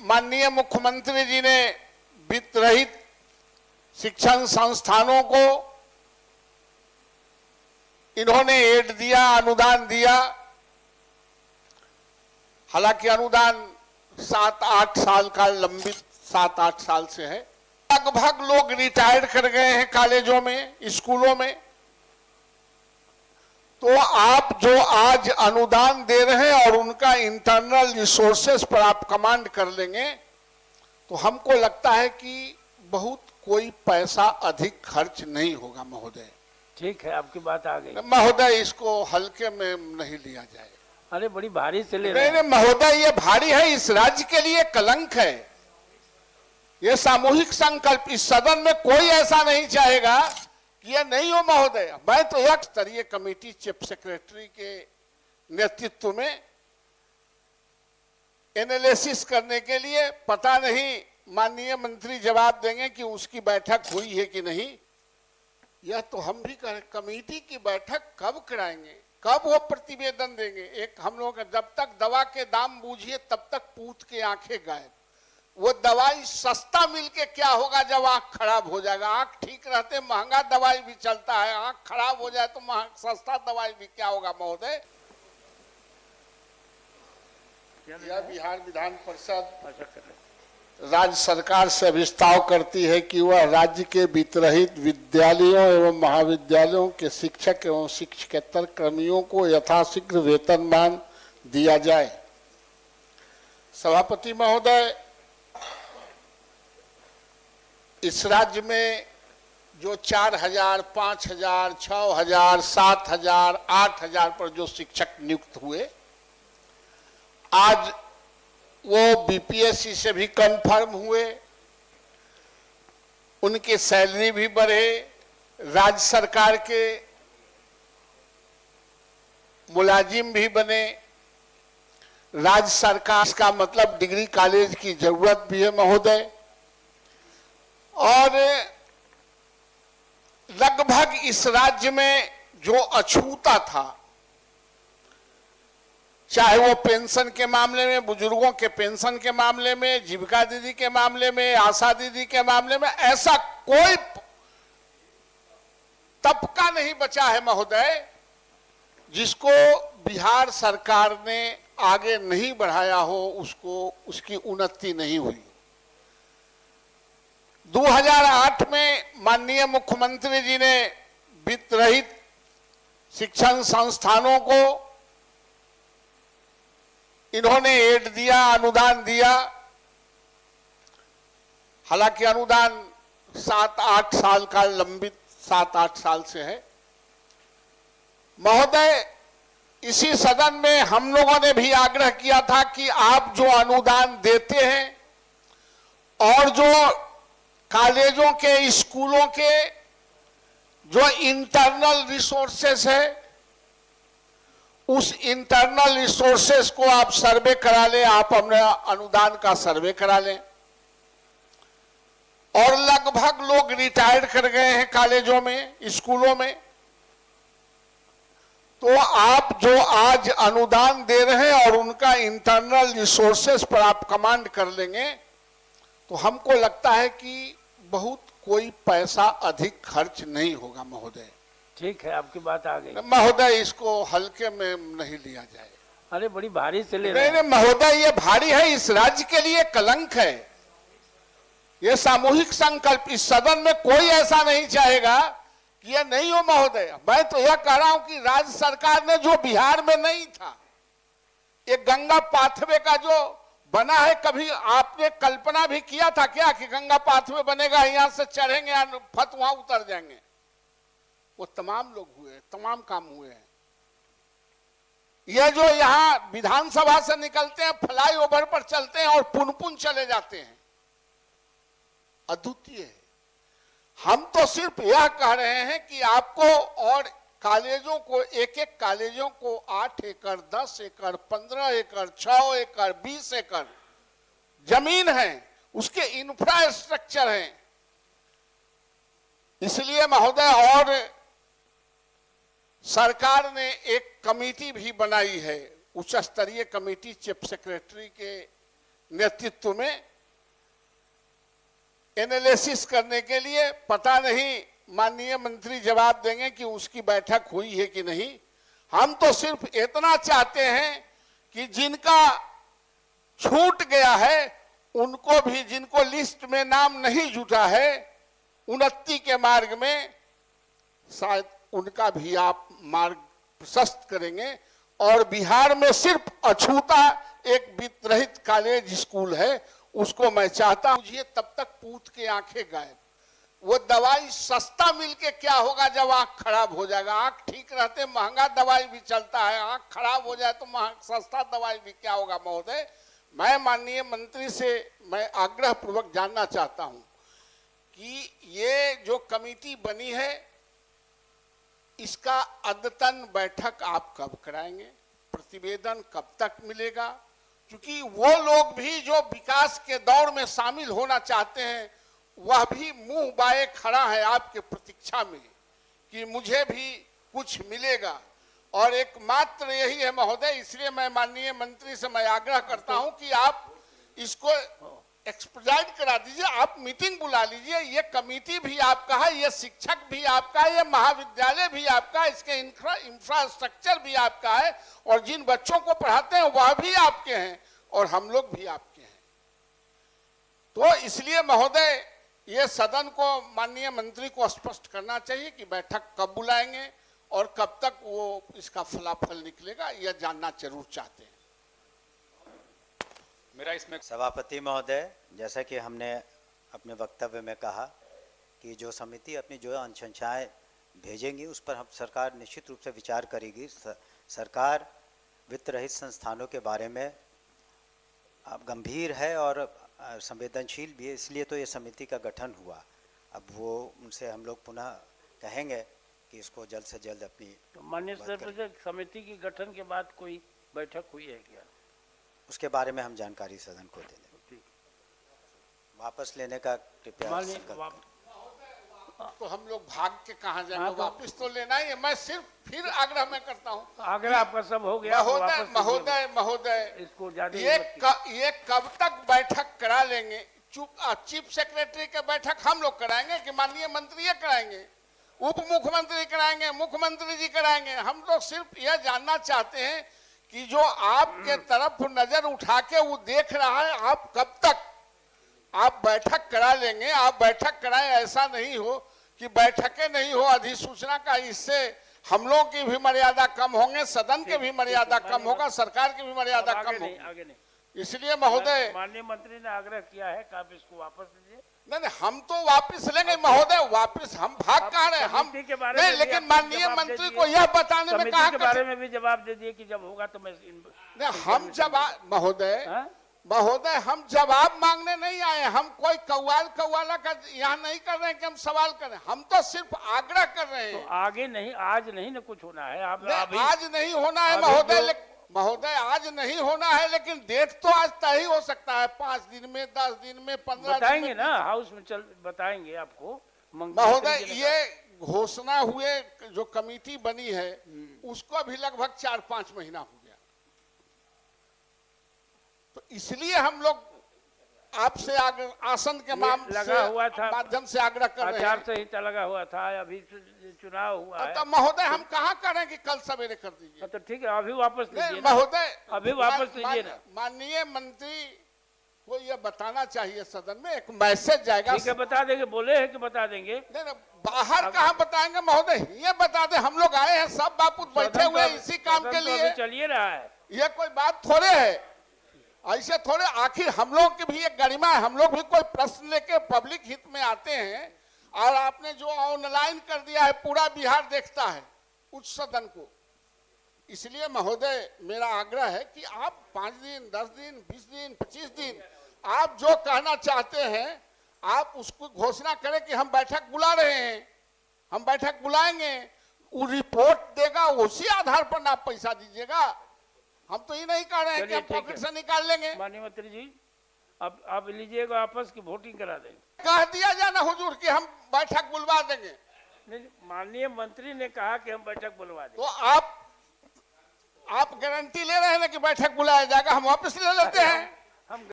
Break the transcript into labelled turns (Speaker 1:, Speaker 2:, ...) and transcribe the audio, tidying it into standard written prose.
Speaker 1: माननीय मुख्यमंत्री जी ने वित्त रहित शिक्षण संस्थानों को इन्होंने एड दिया, अनुदान दिया। हालांकि अनुदान 7-8 साल का लंबित 7-8 साल से है। लगभग लोग रिटायर्ड कर गए हैं कॉलेजों में, स्कूलों में। तो आप जो आज अनुदान दे रहे हैं और उनका इंटरनल रिसोर्सेस पर आप कमांड कर लेंगे तो हमको लगता है कि बहुत कोई पैसा अधिक खर्च नहीं होगा महोदय।
Speaker 2: ठीक है, आपकी बात आ गई
Speaker 1: महोदय, इसको हल्के में नहीं लिया जाए।
Speaker 2: अरे बड़ी भारी से ले रहे
Speaker 1: नहीं महोदय, ये भारी है, इस राज्य के लिए कलंक है। ये सामूहिक संकल्प, इस सदन में कोई ऐसा नहीं चाहेगा कि ये नहीं हो महोदय। मैं तो एक स्तरीय कमेटी चीफ सेक्रेटरी के नेतृत्व में एनालिसिस करने के लिए, पता नहीं माननीय मंत्री जवाब देंगे कि उसकी बैठक हुई है कि नहीं। यह तो हम भी करें, कमेटी की बैठक कब कराएंगे, कब वो प्रतिवेदन देंगे। एक हम लोग जब तक दवा के दाम बूझिए तब तक पूत के आंखें गायब। वो दवाई सस्ता मिलके क्या होगा जब आंख खराब हो जाएगा। आंख ठीक रहते महंगा दवाई भी चलता है, आंख खराब हो जाए तो सस्ता दवाई भी क्या होगा महोदय। यह बिहार विधान परिषद राज्य सरकार से अभिस्ताव करती है कि वह राज्य के वित्तरहित विद्यालयों एवं महाविद्यालयों के शिक्षक एवं शिक्षकेतर कर्मियों को यथाशीघ्र वेतनमान दिया जाए। सभापति महोदय, इस राज्य में जो 4,000, 5,000, 6,000, 7,000, 8,000 पर जो शिक्षक नियुक्त हुए, आज वो बीपीएससी से भी कंफर्म हुए, उनकी सैलरी भी बढ़े, राज्य सरकार के मुलाजिम भी बने। राज्य सरकार का मतलब डिग्री कॉलेज की जरूरत भी है महोदय। और लगभग इस राज्य में जो अछूता था, चाहे वो पेंशन के मामले में, बुजुर्गों के पेंशन के मामले में, जीविका दीदी के मामले में, आशा दीदी के मामले में, ऐसा कोई तबका नहीं बचा है महोदय जिसको बिहार सरकार ने आगे नहीं बढ़ाया हो, उसको उसकी उन्नति नहीं हुई। 2008 में माननीय मुख्यमंत्री जी ने वित्त रहित शिक्षण संस्थानों को इन्होंने एड दिया, अनुदान दिया। हालांकि अनुदान 7-8 साल का लंबित 7-8 साल से है। महोदय, इसी सदन में हम लोगों ने भी आग्रह किया था कि आप जो अनुदान देते हैं और जो कॉलेजों के, स्कूलों के जो इंटरनल रिसोर्सेस है, उस इंटरनल रिसोर्सेस को आप सर्वे करा लें, आप अपने अनुदान का सर्वे करा लें। और लगभग लोग रिटायर्ड कर गए हैं कॉलेजों में, स्कूलों में। तो आप जो आज अनुदान दे रहे हैं और उनका इंटरनल रिसोर्सेस पर आप कमांड कर लेंगे तो हमको लगता है कि बहुत कोई पैसा अधिक खर्च नहीं होगा महोदय।
Speaker 2: ठीक है, आपकी बात आ गई
Speaker 1: महोदय, इसको हल्के में नहीं लिया जाए।
Speaker 2: अरे बड़ी भारी से ले रहे
Speaker 1: नहीं महोदय, ये भारी है, इस राज्य के लिए कलंक है। ये सामूहिक संकल्प, इस सदन में कोई ऐसा नहीं चाहेगा कि ये नहीं हो महोदय। मैं तो यह कह रहा हूं कि राज्य सरकार ने जो बिहार में नहीं था, एक गंगा पाथवे का जो बना है, कभी आपने कल्पना भी किया था क्या कि गंगा पाथवे बनेगा, यहां से चढ़ेंगे फत वहां उतर जाएंगे। वो तमाम लोग हुए, तमाम काम हुए हैं। ये जो यहां विधानसभा से निकलते हैं, फ्लाईओवर पर चलते हैं और पुन चले जाते हैं, अद्वितीय है। हम तो सिर्फ यह कह रहे हैं कि आपको और कॉलेजों को, एक एक कॉलेजों को 8 एकड़, 10 एकड़, 15 एकड़, 6 एकड़, 20 एकड़ जमीन है, उसके इंफ्रास्ट्रक्चर हैं। इसलिए महोदय, और सरकार ने एक कमेटी भी बनाई है, उच्च स्तरीय कमेटी चीफ सेक्रेटरी के नेतृत्व में एनालिसिस करने के लिए। पता नहीं माननीय मंत्री जवाब देंगे कि उसकी बैठक हुई है कि नहीं। हम तो सिर्फ इतना चाहते हैं कि जिनका छूट गया है उनको भी, जिनको लिस्ट में नाम नहीं जुटा है उन्नति के मार्ग में, शायद उनका भी आप मार्ग प्रशस्त करेंगे। और बिहार में सिर्फ अछूता एक वित्त रहित कॉलेज स्कूल है, उसको मैं चाहता हूं। मुझे तब तक पूत के आंखें गायब। वो दवाई सस्ता मिलके क्या होगा जब आंख खराब हो जाएगा। आंख ठीक रहते महंगा दवाई भी चलता है, आंख खराब हो जाए तो सस्ता दवाई भी क्या होगा। महोदय, मैं माननीय मंत्री से मैं आग्रह पूर्वक जानना चाहता हूं कि ये जो कमेटी बनी है इसका अद्यतन बैठक आप कब कराएंगे, प्रतिवेदन कब तक मिलेगा। क्योंकि वो लोग भी जो विकास के दौर में शामिल होना चाहते हैं वह भी मुंह बाए खड़ा है आपके प्रतीक्षा में कि मुझे भी कुछ मिलेगा। और एकमात्र यही है महोदय, इसलिए मैं माननीय मंत्री से मैं आग्रह करता हूं कि आप इसको एक्सपेडाइट करा दीजिए, आप मीटिंग बुला लीजिए। ये कमेटी भी आपका है, ये शिक्षक भी आपका है, ये महाविद्यालय भी आपका है, इसके इंफ्रास्ट्रक्चर भी आपका है, और जिन बच्चों को पढ़ाते हैं वह भी आपके हैं और हम लोग भी आपके हैं। तो इसलिए महोदय ये सदन को माननीय मंत्री को स्पष्ट करना चाहिए कि बैठक कब बुलाएंगे और कब तक वो इसका फलाफल निकलेगा, यह जानना जरूर चाहते हैं।
Speaker 3: मेरा इसमें
Speaker 4: सभापति महोदय, जैसा कि हमने अपने वक्तव्य में कहा कि जो समिति अपनी जो अनुशंसाएं भेजेंगी उस पर हम सरकार निश्चित रूप से विचार करेगी। सरकार वित्त रहित संस्थानों के बारे में अब गंभीर है और संवेदनशील भी है, इसलिए तो ये समिति का गठन हुआ। अब वो उनसे हम लोग पुनः कहेंगे कि इसको जल्द से जल्द अपनी
Speaker 2: तो माननीय समिति की गठन के बाद कोई बैठक हुई है क्या,
Speaker 4: उसके बारे में हम जानकारी सदन को दे देंगे। वापस लेने का कृपया।
Speaker 1: तो हम लोग भाग के कहाँ जाएंगे, वापस तो लेना ही है। मैं सिर्फ फिर आग्रह में करता हूँ,
Speaker 2: आग्रह आपका सब हो गया।
Speaker 1: महोदय
Speaker 2: इसको
Speaker 1: ये कब तक बैठक करा लेंगे। चीफ सेक्रेटरी के बैठक हम लोग कराएंगे कि माननीय मंत्री ये कराएंगे, उप मुख्यमंत्री कराएंगे, मुख्यमंत्री जी कराएंगे। हम लोग सिर्फ यह जानना चाहते हैं कि जो आपके तरफ नजर उठा के वो देख रहा है, आप कब तक आप बैठक करा लेंगे। आप बैठक कराएं, ऐसा नहीं हो कि बैठकें नहीं हो अधिसूचना का। इससे हम लोग की भी मर्यादा कम होंगे, सदन के भी मर्यादा कम होगा, सरकार की भी मर्यादा कम होगी। इसलिए महोदय
Speaker 2: माननीय मंत्री ने आग्रह किया है कि आप इसको वापस लीजिए।
Speaker 1: नहीं, हम तो वापस लेंगे महोदय। वापस हम भाग कहाँ रहे हम नहीं, लेकिन माननीय मंत्री को यह बताने में कहा
Speaker 2: के बारे में भी जवाब दे दिए कि जब होगा तो मैं
Speaker 1: हम जवाब महोदय हम जवाब मांगने नहीं आए। हम कोई कौवाला का यहाँ नहीं कर रहे हैं कि हम सवाल करें, हम तो सिर्फ आग्रह कर रहे हैं।
Speaker 2: तो आगे नहीं, आज नहीं ना कुछ होना है। आप
Speaker 1: आज नहीं होना है महोदय, आज नहीं होना है, लेकिन डेट तो आज तय ही हो सकता है। 5 दिन में, 10 दिन में, 15 दिन में
Speaker 2: ना हाउस में बताएंगे आपको।
Speaker 1: महोदय ये घोषणा हुए जो कमेटी बनी है उसको भी लगभग 4-5 महीना हो गया। तो इसलिए हम लोग आपसे आसन के माध्यम से आग्रह कर रहे हैं।
Speaker 2: आचार संहिता लगा हुआ था, अभी चुनाव हुआ है।
Speaker 1: तो महोदय हम कहाँ करें कि कल सवेरे कर दीजिए।
Speaker 2: तो ठीक है, अभी वापस लीजिए
Speaker 1: महोदय,
Speaker 2: अभी वापस लीजिए ना।
Speaker 1: माननीय मंत्री को यह बताना चाहिए सदन में, एक मैसेज जाएगा।
Speaker 2: ठीक है, बता देंगे, बोले हैं कि बता देंगे।
Speaker 1: नहीं, बाहर कहाँ बताएंगे महोदय, ये बता दे। हम लोग आए हैं, सब बापू बैठे हुए हैं इसी काम के लिए।
Speaker 2: चलिए रहा है,
Speaker 1: ये कोई बात थोड़े है, ऐसे थोड़े। आखिर हम लोग की भी एक गरिमा है, हम लोग भी कोई प्रश्न लेके पब्लिक हित में आते हैं। और आपने जो ऑनलाइन कर दिया है, पूरा बिहार देखता है उच्च सदन को। इसलिए महोदय मेरा आग्रह है कि आप 5 दिन, 10 दिन, 20 दिन, 25 दिन, आप जो कहना चाहते हैं आप उसको घोषणा करें कि हम बैठक बुला रहे हैं, हम बैठक बुलाएंगे। वो रिपोर्ट देगा, उसी आधार पर आप पैसा दीजिएगा। हम तो ये नहीं कह रहे हैं कि हम पॉकेट से निकाल लेंगे।
Speaker 2: माननीय मंत्री जी, अब आप लीजिएगा आपस की वोटिंग करा देंगे।
Speaker 1: कह दिया जाना हुजूर कि हम बैठक बुलवा देंगे।
Speaker 2: नहीं, माननीय मंत्री ने कहा कि हम बैठक बुलवा देंगे।
Speaker 1: तो आप गारंटी ले रहे हैं ना कि बैठक बुलाया जाएगा, हम वापस ले लेते हैं।